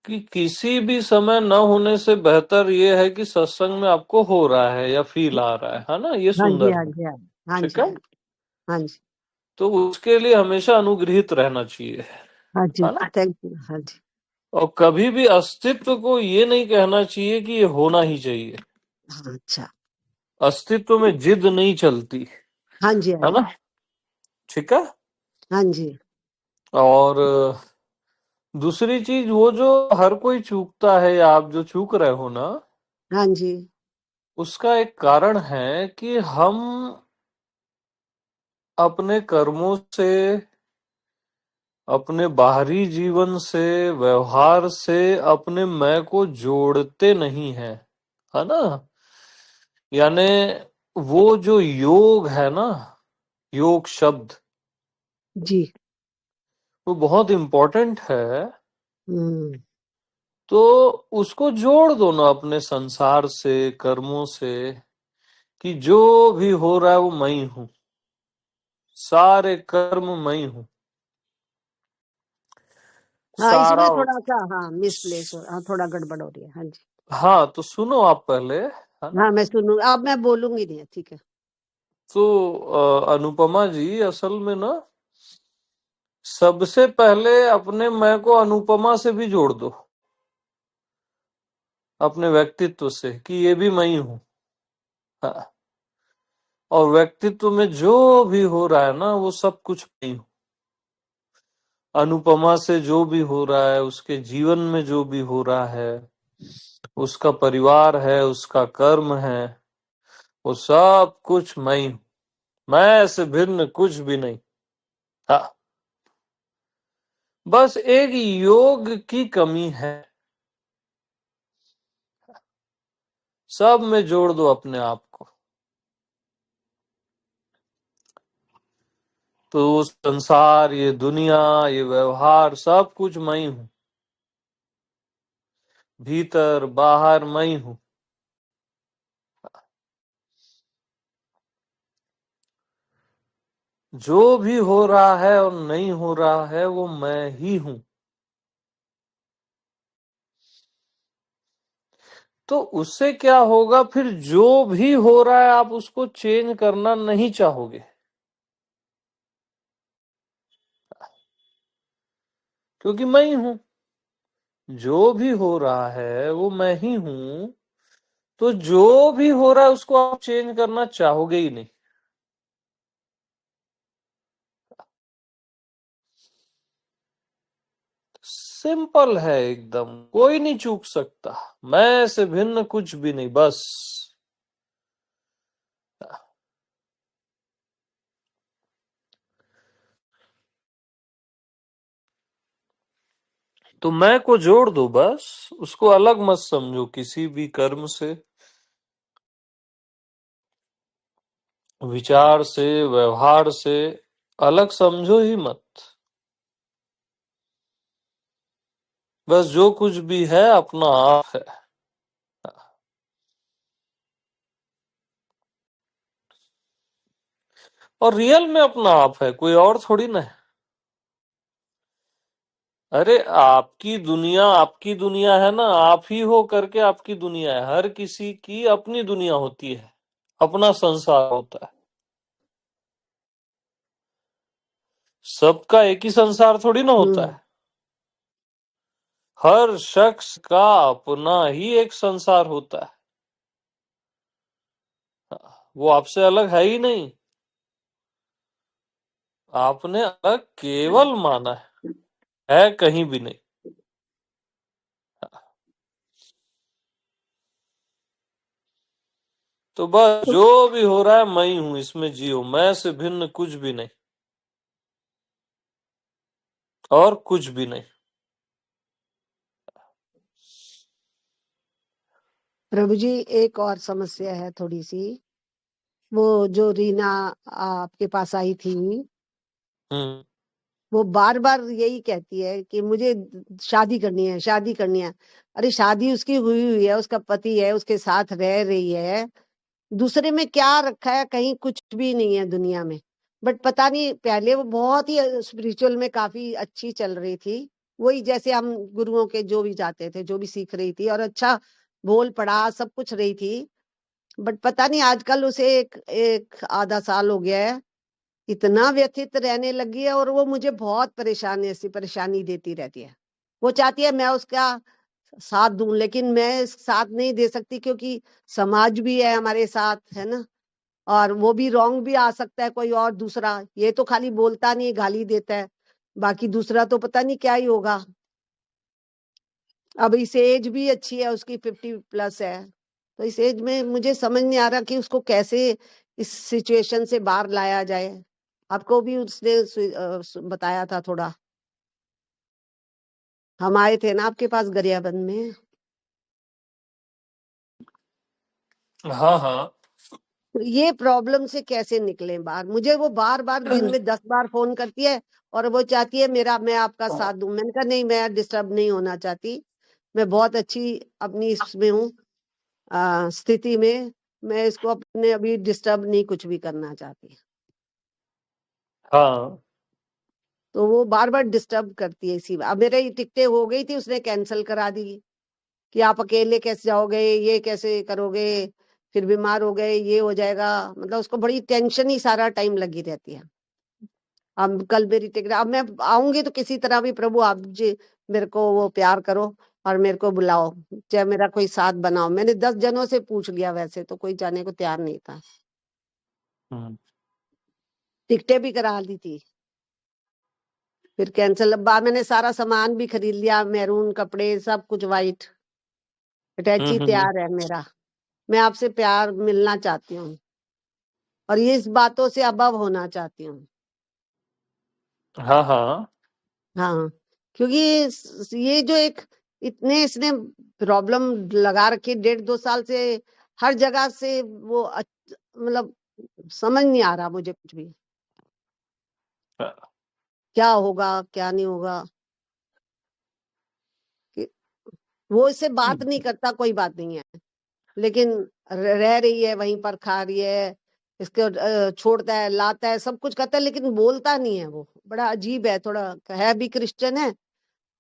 कि किसी भी समय न होने से बेहतर ये है कि सत्संग में आपको हो रहा है या फील आ रहा है ना? ये हाँ जी। सुंदर हाँ है। जी। हाँ ठीक जी। है? हाँ जी। तो उसके लिए हमेशा अनुग्रहित रहना चाहिए, हाँ जी। है ना? Thank you. हाँ जी। और कभी भी अस्तित्व को ये नहीं कहना चाहिए कि ये होना ही चाहिए। हाँ, अच्छा। अस्तित्व में जिद नहीं चलती, हाँ जी। हाँ है जी। ना? ठीक है? हाँ जी। और दूसरी चीज, वो जो हर कोई चूकता है या आप जो चूक रहे हो ना, हाँ जी। उसका एक कारण है कि हम अपने कर्मों से, अपने बाहरी जीवन से, व्यवहार से अपने मैं को जोड़ते नहीं हैं, है ना? यानी वो जो योग है ना, योग शब्द, जी। वो बहुत इम्पोर्टेंट है। हम्म। तो उसको जोड़ दो ना अपने संसार से, कर्मों से, कि जो भी हो रहा है वो मैं ही हूं, सारे कर्म मैं ही हूं, हाँ, सारा। इसमें थोड़ा सा हाँ मिसप्लेस हो, हाँ थोड़ा गड़बड़ हो रही है। हाँ जी। हाँ, तो सुनो आप पहले, है ना? हाँ मैं सुनूंगी, अब मैं बोलूंगी नहीं, ठीक है। तो अनुपमा जी, असल में ना सबसे पहले अपने मैं को अनुपमा से भी जोड़ दो, अपने व्यक्तित्व से, कि ये भी मैं ही हूं। हाँ, और व्यक्तित्व में जो भी हो रहा है ना, वो सब कुछ मैं ही हूं। अनुपमा से जो भी हो रहा है, उसके जीवन में जो भी हो रहा है, उसका परिवार है, उसका कर्म है, वो सब कुछ मैं ही हूं। मैं से भिन्न कुछ भी नहीं। हाँ, बस एक योग की कमी है। सब में जोड़ दो अपने आप को, तो संसार, ये दुनिया, ये व्यवहार, सब कुछ मैं ही हूं। भीतर बाहर मैं ही हूं। जो भी हो रहा है और नहीं हो रहा है, वो मैं ही हूं। तो उससे क्या होगा फिर? जो भी हो रहा है आप उसको चेंज करना नहीं चाहोगे, क्योंकि मैं ही हूं। जो भी हो रहा है वो मैं ही हूं। तो जो भी हो रहा है उसको आप चेंज करना चाहोगे ही नहीं। सिंपल है एकदम, कोई नहीं चूक सकता। मैं से भिन्न कुछ भी नहीं, बस। तो मैं को जोड़ दो बस, उसको अलग मत समझो किसी भी कर्म से, विचार से, व्यवहार से अलग समझो ही मत। बस जो कुछ भी है अपना आप है। और रियल में अपना आप है, कोई और थोड़ी ना है। अरे आपकी दुनिया है ना, आप ही हो करके आपकी दुनिया है। हर किसी की अपनी दुनिया होती है, अपना संसार होता है। सबका एक ही संसार थोड़ी ना होता है। हर शख्स का अपना ही एक संसार होता है। वो आपसे अलग है ही नहीं, आपने अलग केवल माना है कहीं भी नहीं। तो बस जो भी हो रहा है मैं ही हूं, इसमें जियो, मैं से भिन्न कुछ भी नहीं और कुछ भी नहीं। प्रभु जी एक और समस्या है थोड़ी सी। वो जो रीना आपके पास आई थी, हम्म वो बार बार यही कहती है कि मुझे शादी करनी है, शादी करनी है। अरे शादी उसकी हुई हुई है, उसका पति है, उसके साथ रह रही है। दूसरे में क्या रखा है? कहीं कुछ भी नहीं है दुनिया में। बट पता नहीं, पहले वो बहुत ही स्पिरिचुअल में काफी अच्छी चल रही थी। वही जैसे हम गुरुओं के जो भी जाते थे, जो भी सीख रही थी, और अच्छा बोल पढ़ा सब कुछ रही थी। बट पता नहीं आजकल उसे एक आधा साल हो गया है, इतना व्यथित रहने लगी है, और वो मुझे बहुत परेशानी, ऐसी परेशानी देती रहती है। वो चाहती है मैं उसका साथ दूं, लेकिन मैं साथ नहीं दे सकती, क्योंकि समाज भी है हमारे साथ, है ना। और वो भी रॉन्ग भी आ सकता है कोई और दूसरा। ये तो खाली बोलता नहीं, गाली देता है, बाकी दूसरा तो पता नहीं क्या ही होगा। अब इस एज भी अच्छी है उसकी, 50+ है। तो इस एज में मुझे समझ नहीं आ रहा कि उसको कैसे इस सिचुएशन से बाहर लाया जाए। आपको भी उसने बताया था थोड़ा, हम आए थे ना आपके पास गरियाबंद में। हाँ हाँ। तो ये प्रॉब्लम से कैसे निकले बाहर? मुझे वो बार बार दिन में 10 बार फोन करती है, और वो चाहती है मैं आपका साथ दूं। मैंने कहा नहीं, मैं डिस्टर्ब नहीं होना चाहती। मैं बहुत अच्छी अपनी इसमें हूँ, स्थिति में। मैं इसको अपने अभी डिस्टर्ब नहीं कुछ भी करना चाहती। हाँ। तो वो बार बार डिस्टर्ब करती है इसी। अब मेरे टिकटें हो गई थी, उसने कैंसिल करा दी कि आप अकेले कैसे जाओगे, ये कैसे करोगे, फिर बीमार हो गए, ये हो जाएगा। मतलब उसको बड़ी टेंशन ही सारा टाइम लगी रहती है। अब कल मेरी टिकट, अब मैं आऊंगी तो किसी तरह भी प्रभु आप जी मेरे को वो प्यार करो और मेरे को बुलाओ, चाहे मेरा कोई साथ बनाओ। मैंने 10 जनों से पूछ लिया, वैसे तो कोई जाने को तैयार नहीं था। टिकटें भी करा ली थी, फिर कैंसिल। अब मैंने सारा सामान भी खरीद लिया, मैरून कपड़े सब कुछ, वाइट अटैची हम्म। तैयार है मेरा। मैं आपसे प्यार मिलना चाहती हूँ, और ये इस बातों से अबव होना चाहती हूँ। हाँ हाँ। हाँ, क्योंकि ये जो एक इतने इसने प्रॉब्लम लगा रखी 1.5-2 साल से, हर जगह से वो मतलब समझ नहीं आ रहा मुझे कुछ भी, क्या होगा क्या नहीं होगा। कि वो इससे बात नहीं करता, कोई बात नहीं है, लेकिन रह रही है वहीं पर, खा रही है, इसको छोड़ता है, लाता है, सब कुछ करता है, लेकिन बोलता नहीं है। वो बड़ा अजीब है, थोड़ा है भी क्रिश्चियन है,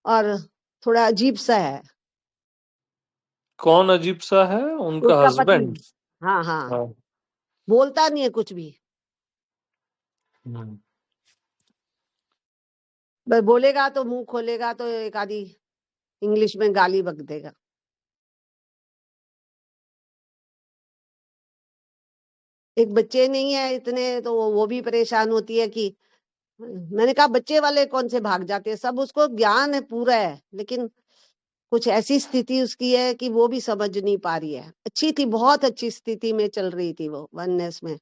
और थोड़ा अजीब सा है। कौन अजीब सा है? उनका उसका पति। हस्बैंड? हाँ हाँ, हाँ। बोलता नहीं है कुछ भी। हम्म बस बोलेगा तो मुंह खोलेगा तो एक आधी इंग्लिश में गाली बक देगा। एक बच्चे नहीं है इतने, तो वो भी परेशान होती है कि, मैंने कहा बच्चे वाले कौन से भाग जाते हैं, सब उसको ज्ञान है पूरा है, लेकिन कुछ ऐसी स्थिति उसकी है कि वो भी समझ नहीं पा रही है। अच्छी थी, बहुत अच्छी स्थिति में चल रही थी वो, वननेस में।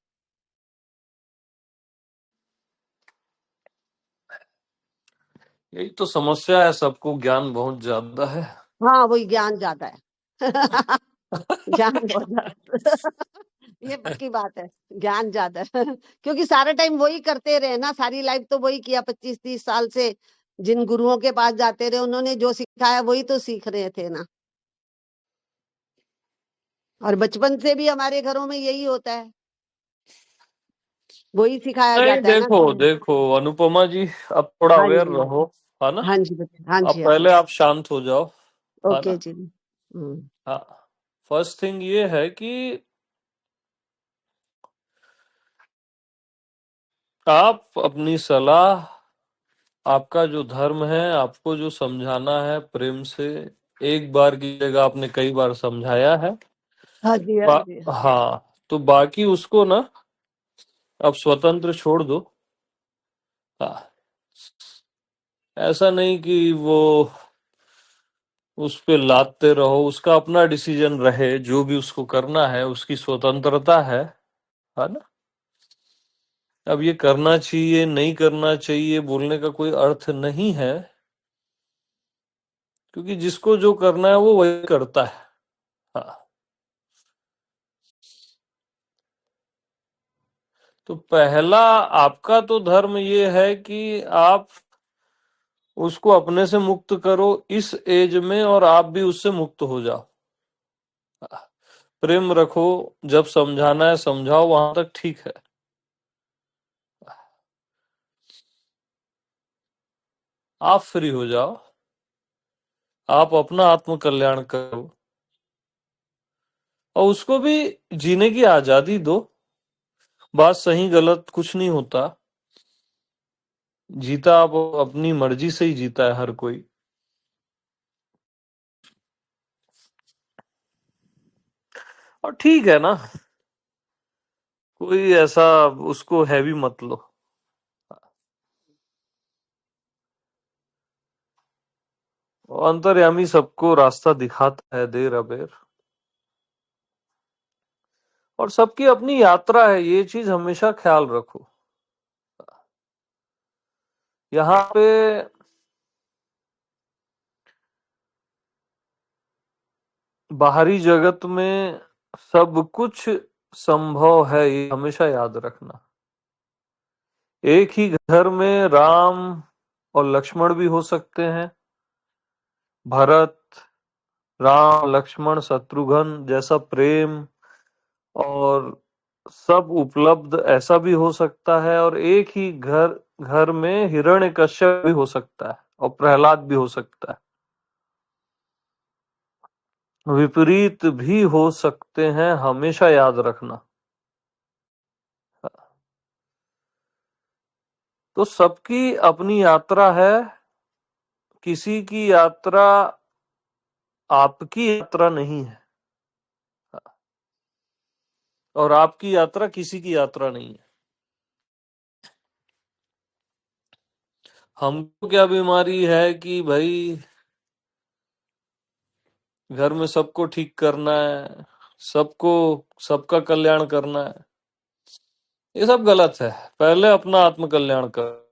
यही तो समस्या है, सबको ज्ञान बहुत ज्यादा है। हाँ, वही ज्ञान ज्यादा है। ज्ञान बहुत ज्यादा। ये पक्की बात है, ज्ञान ज्यादा है। क्योंकि सारा टाइम वही करते रहे ना, सारी लाइफ तो वही किया, 25-30 साल से जिन गुरुओं के पास जाते रहे, उन्होंने जो सिखाया वही तो सीख रहे थे ना। और बचपन से भी हमारे घरों में यही होता है, वही सिखाया नहीं, जाता है ना देखो कि देखो अनुपमा जी, अब थोड़ा हाँ अवेयर जी, रहो, है ना। हाँ जी बेटा, हाँ अब जी, हाँ पहले जी। आप शांत हो जाओ, है ओके ना। जी। हाँ, फर्स्ट थिंग ये है कि आप अपनी सलाह, आपका जो धर्म है, आपको जो समझाना है प्रेम से, एक बार की जगह आपने कई बार समझाया है। हाँ जी, हाँ जी। हाँ, तो बाकी उसको ना अब स्वतंत्र छोड़ दो। हाँ, ऐसा नहीं कि वो उस पे लादते रहो, उसका अपना डिसीजन रहे, जो भी उसको करना है उसकी स्वतंत्रता है ना। अब ये करना चाहिए नहीं करना चाहिए बोलने का कोई अर्थ नहीं है, क्योंकि जिसको जो करना है वो वही करता है। हाँ, तो पहला आपका तो धर्म ये है कि आप उसको अपने से मुक्त करो इस एज में, और आप भी उससे मुक्त हो जाओ। प्रेम रखो, जब समझाना है समझाओ, वहां तक ठीक है। आप फ्री हो जाओ, आप अपना आत्म कल्याण करो, और उसको भी जीने की आजादी दो। बात सही गलत कुछ नहीं होता, जीता आप अपनी मर्जी से ही जीता है हर कोई। और ठीक है ना, कोई ऐसा उसको हैवी मत लो। अंतर्यामी सबको रास्ता दिखाता है देर अबेर, और सबकी अपनी यात्रा है, ये चीज हमेशा ख्याल रखो। यहाँ पे बाहरी जगत में सब कुछ संभव है, ये हमेशा याद रखना। एक ही घर में राम और लक्ष्मण भी हो सकते हैं, भरत, राम लक्ष्मण शत्रुघ्न जैसा प्रेम और सब उपलब्ध ऐसा भी हो सकता है, और एक ही घर घर में हिरण्यकश्यप भी हो सकता है और प्रहलाद भी हो सकता है, विपरीत भी हो सकते हैं, हमेशा याद रखना। तो सबकी अपनी यात्रा है, किसी की यात्रा आपकी यात्रा नहीं है, और आपकी यात्रा किसी की यात्रा नहीं है। हमको क्या बीमारी है कि भाई घर में सबको ठीक करना है, सबको सबका कल्याण करना है, ये सब गलत है। पहले अपना आत्म कल्याण कर।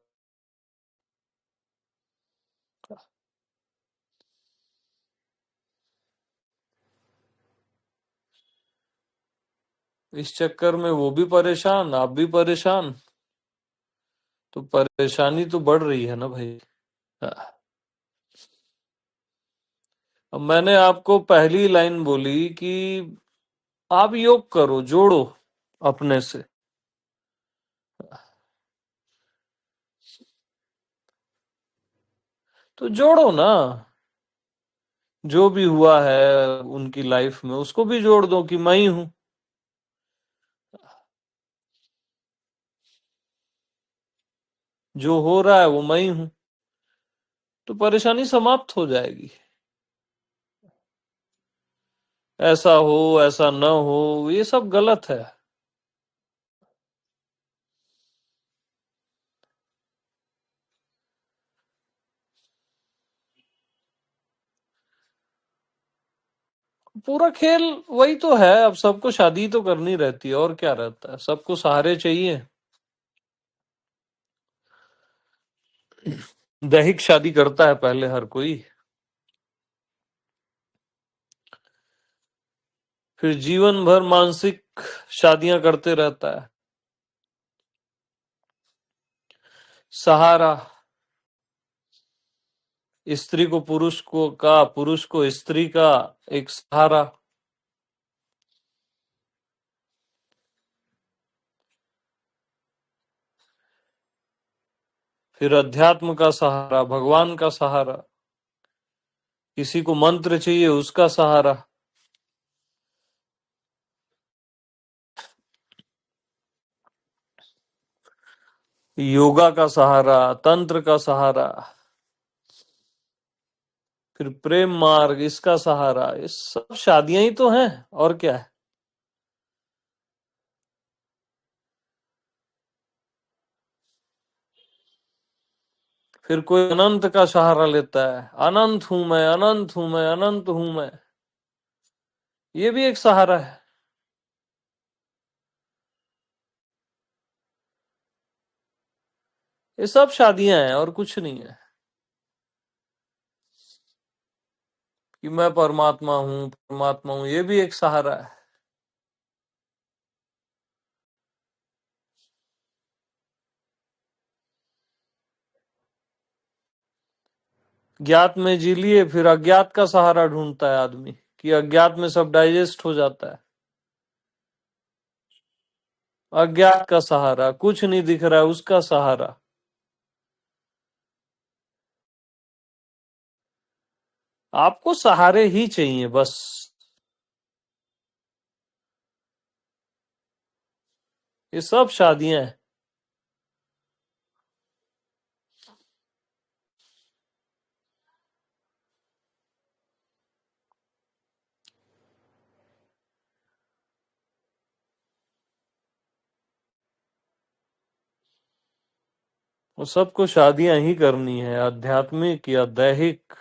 इस चक्कर में वो भी परेशान, आप भी परेशान, तो परेशानी तो बढ़ रही है ना भाई। हाँ। अब मैंने आपको पहली लाइन बोली कि आप योग करो, जोड़ो अपने से। तो जोड़ो ना, जो भी हुआ है उनकी लाइफ में उसको भी जोड़ दो कि मैं ही हूं, जो हो रहा है वो मैं ही हूं, तो परेशानी समाप्त हो जाएगी। ऐसा हो ऐसा न हो, ये सब गलत है। पूरा खेल वही तो है, अब सबको शादी तो करनी रहती है, और क्या रहता है, सबको सहारे चाहिए। दैहिक शादी करता है पहले हर कोई, फिर जीवन भर मानसिक शादियां करते रहता है। सहारा, स्त्री को पुरुष को का, पुरुष को स्त्री का एक सहारा। फिर अध्यात्म का सहारा, भगवान का सहारा, किसी को मंत्र चाहिए उसका सहारा, योगा का सहारा, तंत्र का सहारा, फिर प्रेम मार्ग इसका सहारा। ये सब शादियां ही तो हैं, और क्या है। फिर कोई अनंत का सहारा लेता है, अनंत हूं मैं, अनंत हूं मैं, अनंत हूं मैं। ये भी एक सहारा है। ये सब शादियां हैं और कुछ नहीं है कि मैं परमात्मा हूं, परमात्मा हूं। ये भी एक सहारा है। ज्ञात में जी लिए, फिर अज्ञात का सहारा ढूंढता है आदमी कि अज्ञात में सब डाइजेस्ट हो जाता है। अज्ञात का सहारा, कुछ नहीं दिख रहा है उसका सहारा। आपको सहारे ही चाहिए बस। ये सब शादियां हैं। वो सबको शादियां ही करनी है, आध्यात्मिक या दैहिक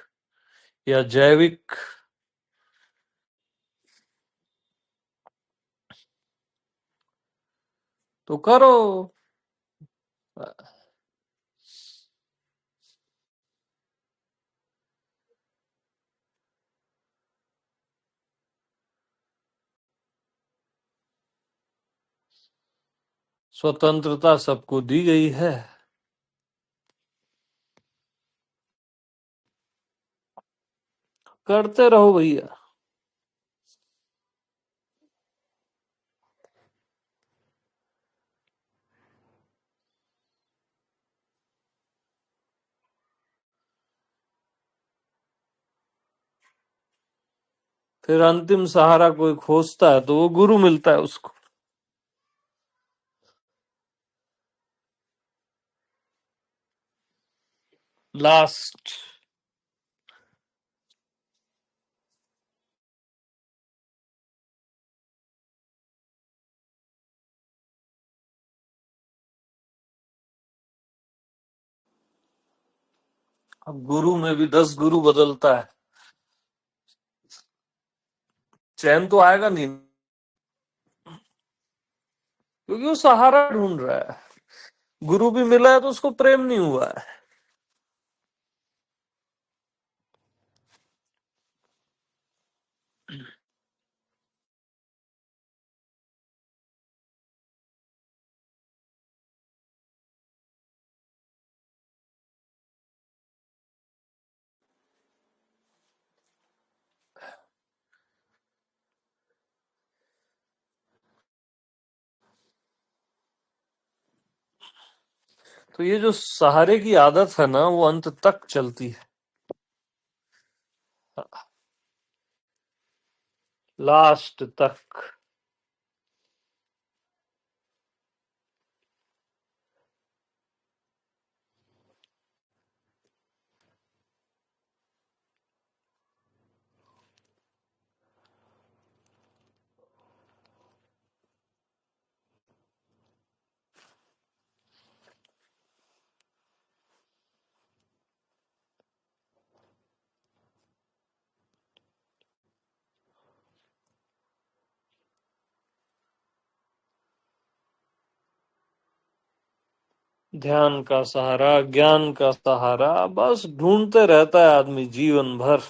या जैविक। तो करो। स्वतंत्रता सबको दी गई है। करते रहो भैया। फिर अंतिम सहारा कोई खोजता है तो वो गुरु मिलता है उसको। लास्ट। अब गुरु में भी 10 गुरु बदलता है, चैन तो आएगा नहीं, क्योंकि वो सहारा ढूंढ रहा है। गुरु भी मिला है तो उसको प्रेम नहीं हुआ है। तो ये जो सहारे की आदत है ना, वो अंत तक चलती है, लास्ट तक। ध्यान का सहारा, ज्ञान का सहारा, बस ढूंढते रहता है आदमी जीवन भर।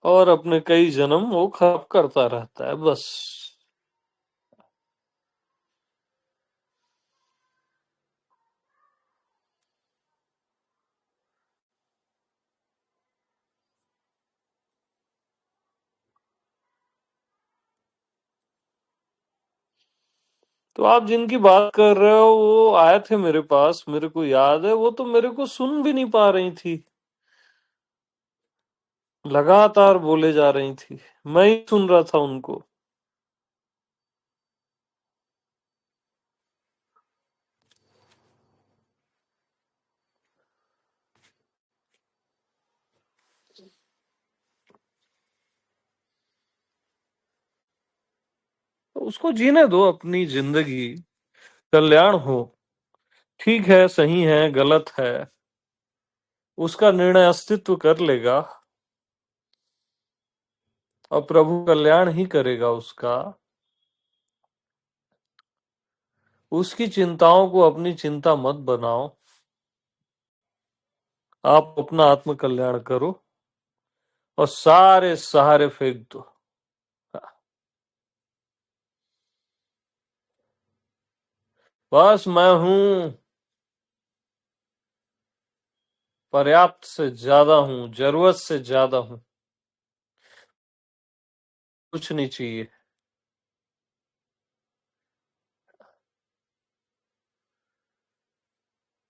और अपने कई जन्म वो खराब करता रहता है बस। तो आप जिनकी बात कर रहे हो वो आए थे मेरे पास, मेरे को याद है, वो तो मेरे को सुन भी नहीं पा रही थी, लगातार बोले जा रही थी, मैं ही सुन रहा था उनको। तो उसको जीने दो अपनी जिंदगी, कल्याण हो। ठीक है, सही है, गलत है, उसका निर्णय अस्तित्व कर लेगा और प्रभु कल्याण ही करेगा उसका। उसकी चिंताओं को अपनी चिंता मत बनाओ, आप अपना आत्म कल्याण करो और सारे सहारे फेंक दो। बस मैं हूं, पर्याप्त से ज्यादा हूं, जरूरत से ज्यादा हूं, कुछ नहीं चाहिए।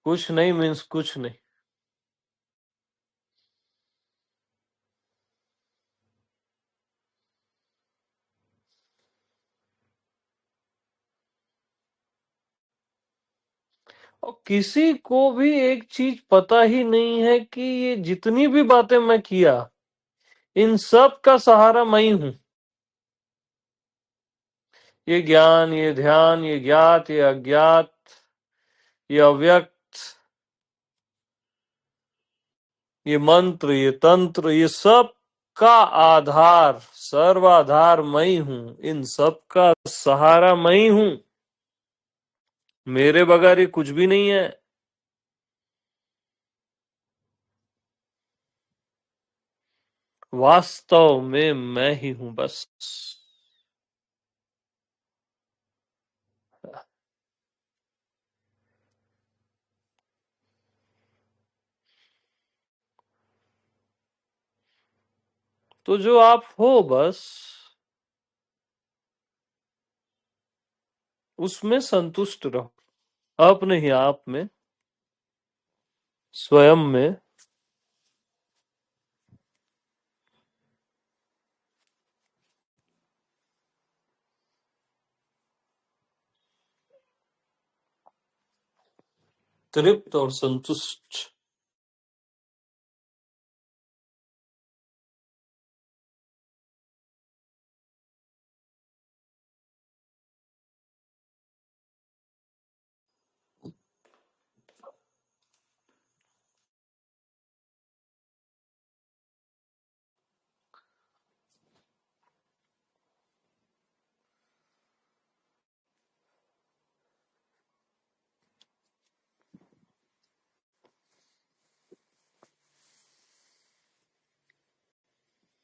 कुछ नहीं मीन्स कुछ नहीं। और किसी को भी एक चीज पता ही नहीं है कि ये जितनी भी बातें मैं किया, इन सब का सहारा मैं ही हूं। ये ज्ञान, ये ध्यान, ये ज्ञात, ये अज्ञात, ये अव्यक्त, ये मंत्र, ये तंत्र, ये सब का आधार, सर्वाधार मैं ही हूं। इन सब का सहारा मैं ही हूं, मेरे बगैर ये कुछ भी नहीं है। वास्तव में मैं ही हूं बस। तो जो आप हो बस उसमें संतुष्ट रहो, अपने ही आप में, स्वयं में। तृप्त और संतुष्ट।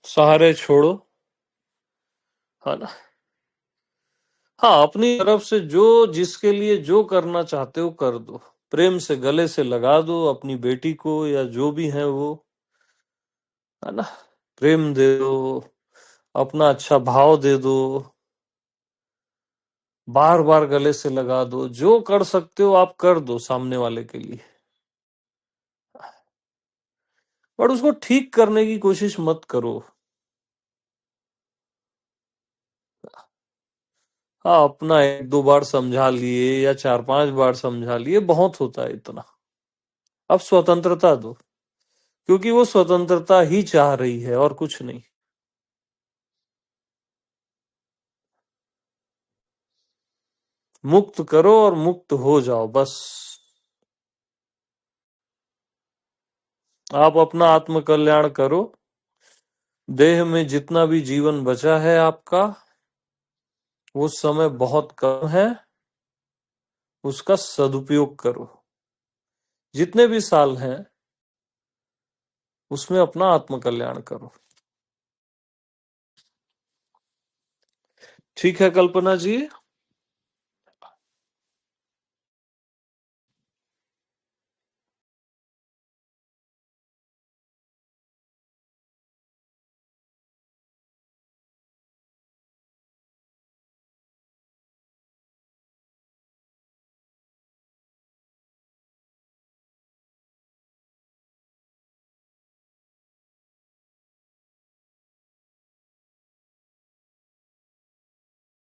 सहारे छोड़ो, है ना। हाँ, अपनी तरफ से जो जिसके लिए जो करना चाहते हो कर दो, प्रेम से गले से लगा दो अपनी बेटी को या जो भी है वो, है ना। प्रेम दे दो, अपना अच्छा भाव दे दो, बार बार गले से लगा दो, जो कर सकते हो आप कर दो सामने वाले के लिए, पर उसको ठीक करने की कोशिश मत करो। हाँ, अपना एक दो बार समझा लिए या चार पांच बार समझा लिए बहुत होता है इतना। अब स्वतंत्रता दो, क्योंकि वो स्वतंत्रता ही चाह रही है और कुछ नहीं। मुक्त करो और मुक्त हो जाओ बस। आप अपना आत्म कल्याण करो। देह में जितना भी जीवन बचा है आपका, वो समय बहुत कम है, उसका सदुपयोग करो। जितने भी साल हैं उसमें अपना आत्म कल्याण करो। ठीक है कल्पना जी।